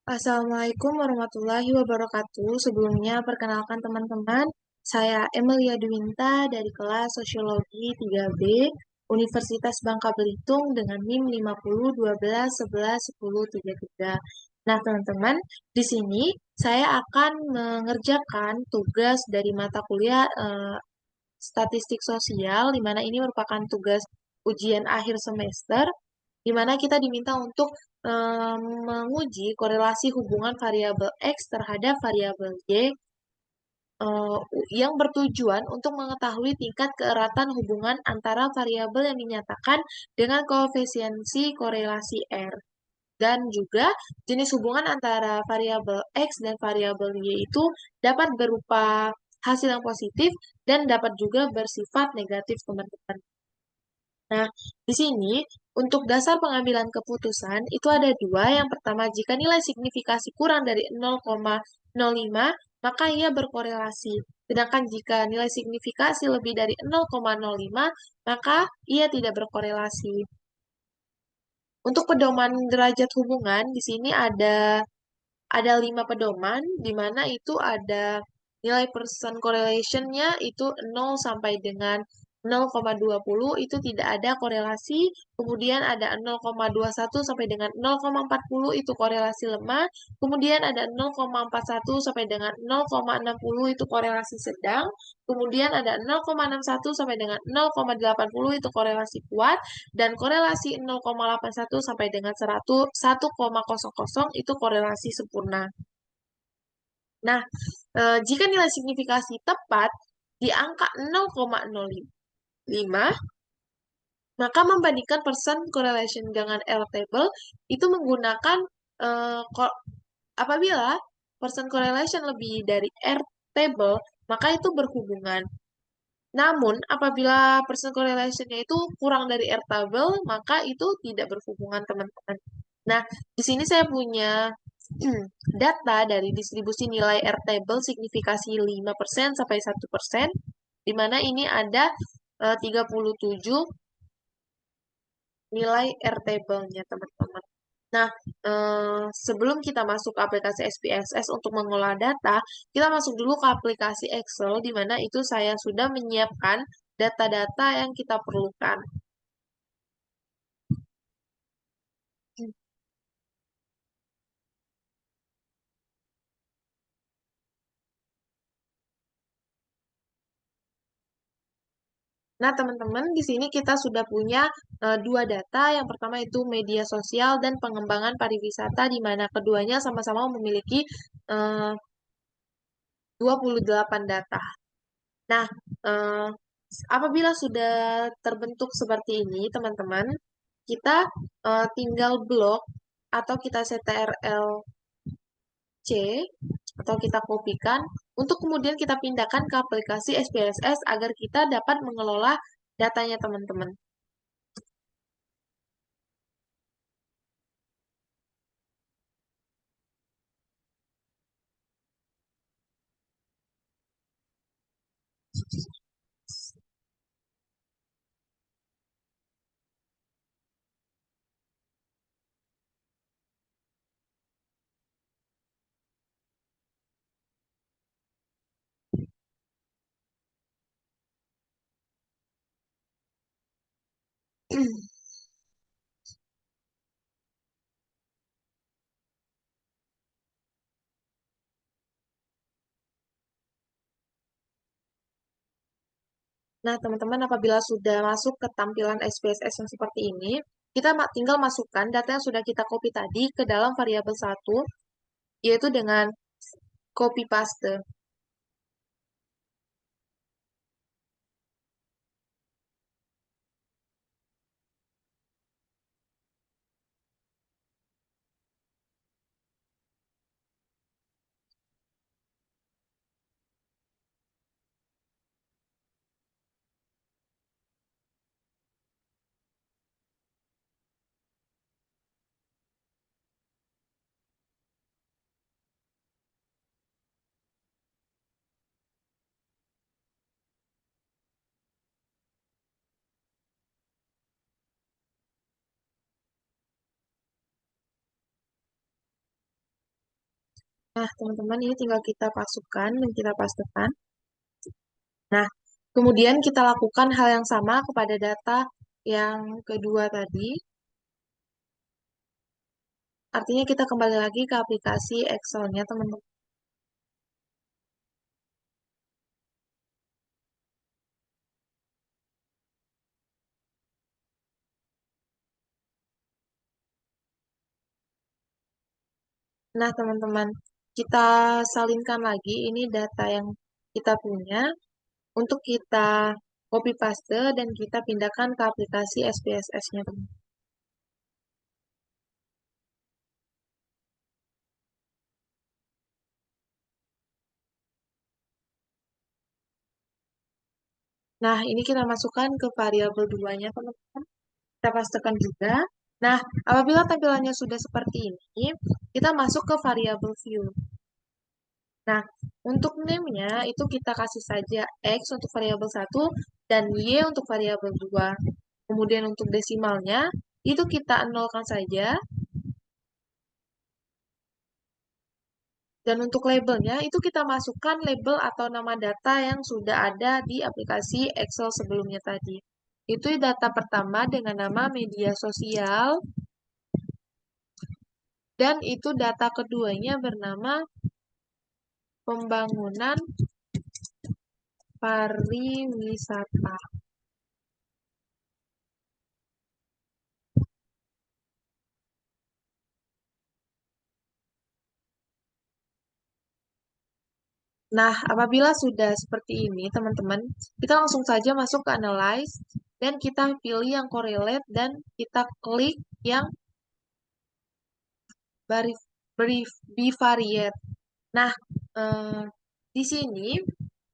Assalamualaikum warahmatullahi wabarakatuh. Sebelumnya, perkenalkan teman-teman, saya Emilia Dwinta dari kelas Sosiologi 3B Universitas Bangka Belitung dengan NIM 50 12 11 10 33. Nah, teman-teman, di sini saya akan mengerjakan tugas dari mata kuliah Statistik Sosial, di mana ini merupakan tugas ujian akhir semester, di mana kita diminta untuk menguji korelasi hubungan variabel X terhadap variabel Y eh, yang bertujuan untuk mengetahui tingkat keeratan hubungan antara variabel yang dinyatakan dengan koefisiensi korelasi R. Dan juga jenis hubungan antara variabel X dan variabel Y itu dapat berupa hasil yang positif dan dapat juga bersifat negatif, teman-teman. Nah, di sini untuk dasar pengambilan keputusan itu ada dua. Yang pertama, jika nilai signifikasi kurang dari 0,05, maka ia berkorelasi. Sedangkan jika nilai signifikasi lebih dari 0,05, maka ia tidak berkorelasi. Untuk pedoman derajat hubungan, di sini ada 5 pedoman, di mana itu ada nilai persen correlation-nya itu 0 sampai dengan 0,20 itu tidak ada korelasi, kemudian ada 0,21 sampai dengan 0,40 itu korelasi lemah, kemudian ada 0,41 sampai dengan 0,60 itu korelasi sedang, kemudian ada 0,61 sampai dengan 0,80 itu korelasi kuat, dan korelasi 0,81 sampai dengan 100 itu korelasi sempurna. Nah, jika nilai signifikasi tepat di angka 0,05, maka membandingkan persen correlation dengan R table itu menggunakan apabila persen correlation lebih dari R table, maka itu berhubungan. Namun, apabila persen correlation-nya itu kurang dari R table, maka itu tidak berhubungan, teman-teman. Nah, di sini saya punya data dari distribusi nilai R table signifikasi 5% sampai 1%, di mana ini ada 37 nilai R table-nya, teman-teman. Nah, sebelum kita masuk ke aplikasi SPSS untuk mengolah data, kita masuk dulu ke aplikasi Excel, di mana itu saya sudah menyiapkan data-data yang kita perlukan. Nah, teman-teman, di sini kita sudah punya dua data. Yang pertama itu media sosial dan pengembangan pariwisata, di mana keduanya sama-sama memiliki eh, 28 data. Nah, eh, apabila sudah terbentuk seperti ini, teman-teman, kita tinggal blok atau kita ctrl C atau kita kopikan untuk kemudian kita pindahkan ke aplikasi SPSS agar kita dapat mengelola datanya, teman-teman. Nah, teman-teman, apabila sudah masuk ke tampilan SPSS yang seperti ini, kita tinggal masukkan data yang sudah kita copy tadi ke dalam variabel satu, yaitu dengan copy paste. Nah, teman-teman, ini tinggal kita masukkan dan kita pastekan. Nah, kemudian kita lakukan hal yang sama kepada data yang kedua tadi. Artinya kita kembali lagi ke aplikasi Excel-nya, teman-teman. Nah, teman-teman, kita salinkan lagi ini data yang kita punya untuk kita copy paste dan kita pindahkan ke aplikasi SPSS-nya, teman. Nah, ini kita masukkan ke variabel 2-nya, teman-teman. Kita pastekan juga. Nah, apabila tampilannya sudah seperti ini, kita masuk ke variabel view. Nah, untuk name-nya itu kita kasih saja X untuk variabel 1 dan Y untuk variabel 2. Kemudian untuk desimalnya, itu kita nolkan saja. Dan untuk labelnya, itu kita masukkan label atau nama data yang sudah ada di aplikasi Excel sebelumnya tadi. Itu data pertama dengan nama media sosial. Dan itu data keduanya bernama pembangunan pariwisata. Nah, apabila sudah seperti ini, teman-teman, kita langsung saja masuk ke Analyze, dan kita pilih yang Correlate, dan kita klik yang Bivariate. Nah, eh, di sini,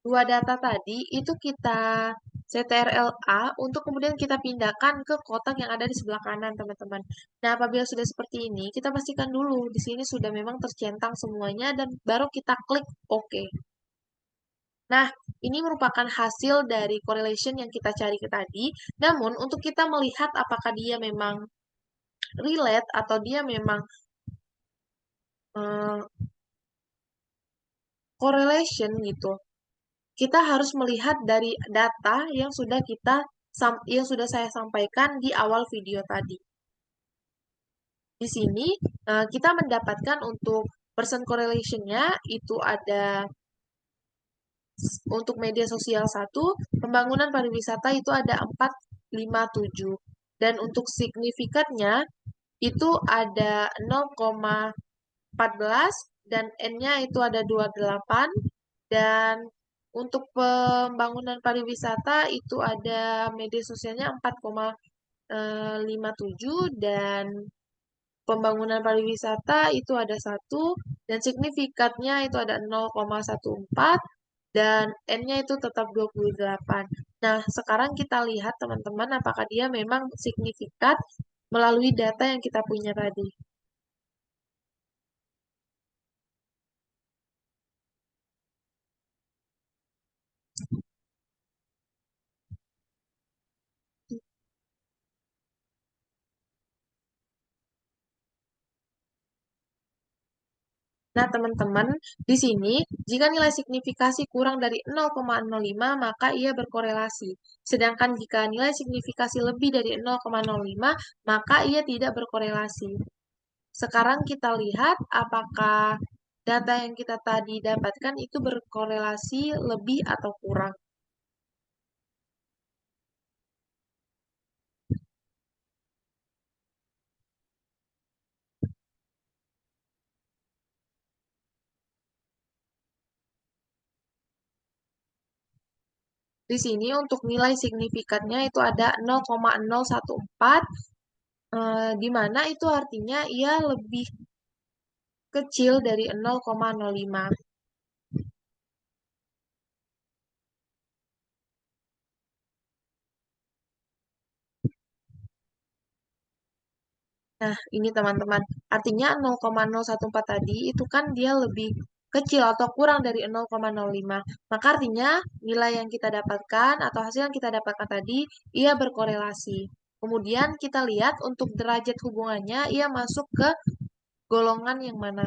dua data tadi, itu kita CTRL-A untuk kemudian kita pindahkan ke kotak yang ada di sebelah kanan, teman-teman. Nah, apabila sudah seperti ini, kita pastikan dulu, di sini sudah memang tercentang semuanya, dan baru kita klik OK. Nah, ini merupakan hasil dari correlation yang kita cari ke tadi. Namun, untuk kita melihat apakah dia memang relate atau dia memang eh, correlation gitu, kita harus melihat dari data yang sudah saya sampaikan di awal video tadi. Di sini kita mendapatkan untuk person correlation-nya itu ada untuk media sosial 1, pembangunan pariwisata itu ada 457. Dan untuk signifikannya itu ada 0,14 dan N-nya itu ada 28 dan untuk pembangunan pariwisata itu ada media sosialnya 4,57 dan pembangunan pariwisata itu ada 1 dan signifikatnya itu ada 0,14 dan N-nya itu tetap 28. Nah, sekarang kita lihat teman-teman apakah dia memang signifikat melalui data yang kita punya tadi. Nah, teman-teman, di sini jika nilai signifikasi kurang dari 0,05 maka ia berkorelasi. Sedangkan jika nilai signifikasi lebih dari 0,05 maka ia tidak berkorelasi. Sekarang kita lihat apakah data yang kita tadi dapatkan itu berkorelasi lebih atau kurang. Di sini untuk nilai signifikannya itu ada 0,014, di mana itu artinya ia lebih kecil dari 0,05. Nah, ini teman-teman, artinya 0,014 tadi itu kan dia lebih kecil atau kurang dari 0,05. Maka artinya nilai yang kita dapatkan atau hasil yang kita dapatkan tadi, ia berkorelasi. Kemudian kita lihat untuk derajat hubungannya, ia masuk ke golongan yang mana.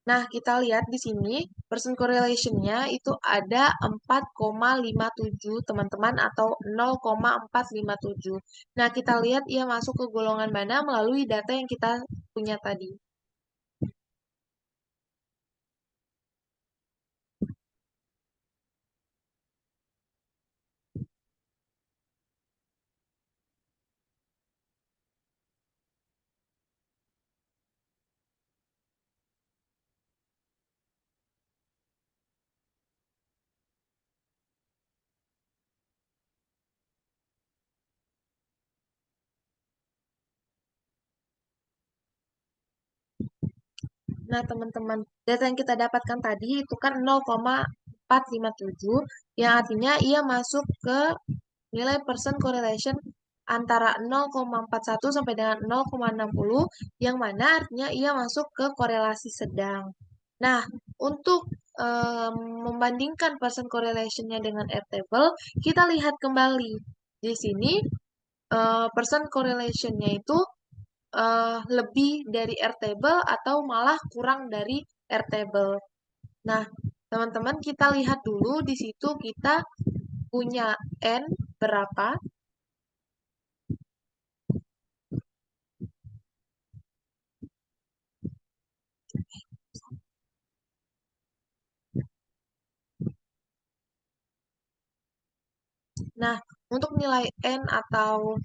Nah, kita lihat di sini percent correlation-nya itu ada 4,57 teman-teman atau 0,457. Nah, kita lihat ia masuk ke golongan mana melalui data yang kita punya tadi. Nah, teman-teman, data yang kita dapatkan tadi itu kan 0,457, yang artinya ia masuk ke nilai percent correlation antara 0,41 sampai dengan 0,60, yang mana artinya ia masuk ke korelasi sedang. Nah, untuk membandingkan percent correlation-nya dengan Airtable, kita lihat kembali. Di sini, percent correlation-nya itu lebih dari Airtable atau malah kurang dari Airtable. Nah, teman-teman kita lihat dulu di situ kita punya N berapa. Nah, untuk nilai N atau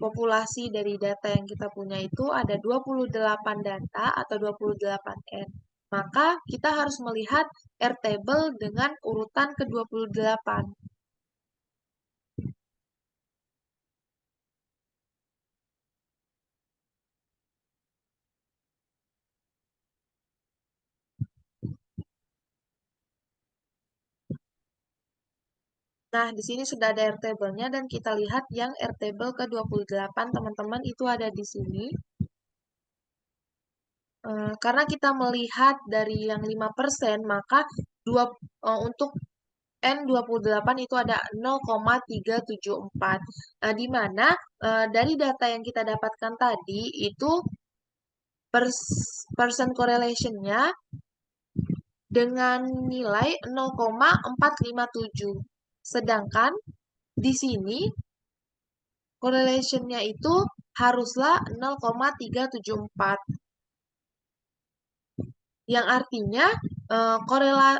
populasi dari data yang kita punya itu ada 28 data atau 28 N. Maka kita harus melihat Airtable dengan urutan ke-28. Nah, di sini sudah ada Airtable-nya dan kita lihat yang Airtable ke-28, teman-teman, itu ada di sini. Karena kita melihat dari yang 5%, maka untuk N28 itu ada 0,374. Nah, di mana dari data yang kita dapatkan tadi itu percent correlation-nya dengan nilai 0,457. Sedangkan di sini correlation-nya itu haruslah 0,374. Yang artinya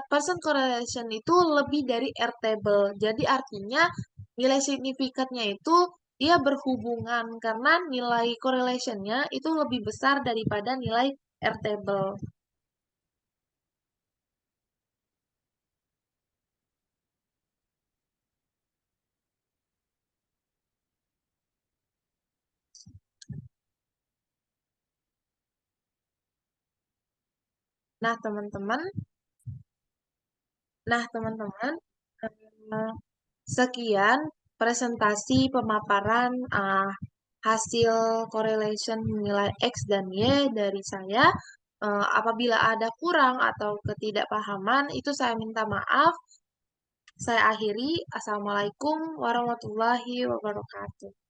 percent correlation itu lebih dari Airtable. Jadi artinya nilai signifikannya itu dia berhubungan karena nilai correlation-nya itu lebih besar daripada nilai Airtable. Nah, teman-teman, eh, sekian presentasi pemaparan hasil correlation nilai X dan Y dari saya. Apabila ada kurang atau ketidakpahaman, itu saya minta maaf. Saya akhiri. Assalamualaikum warahmatullahi wabarakatuh.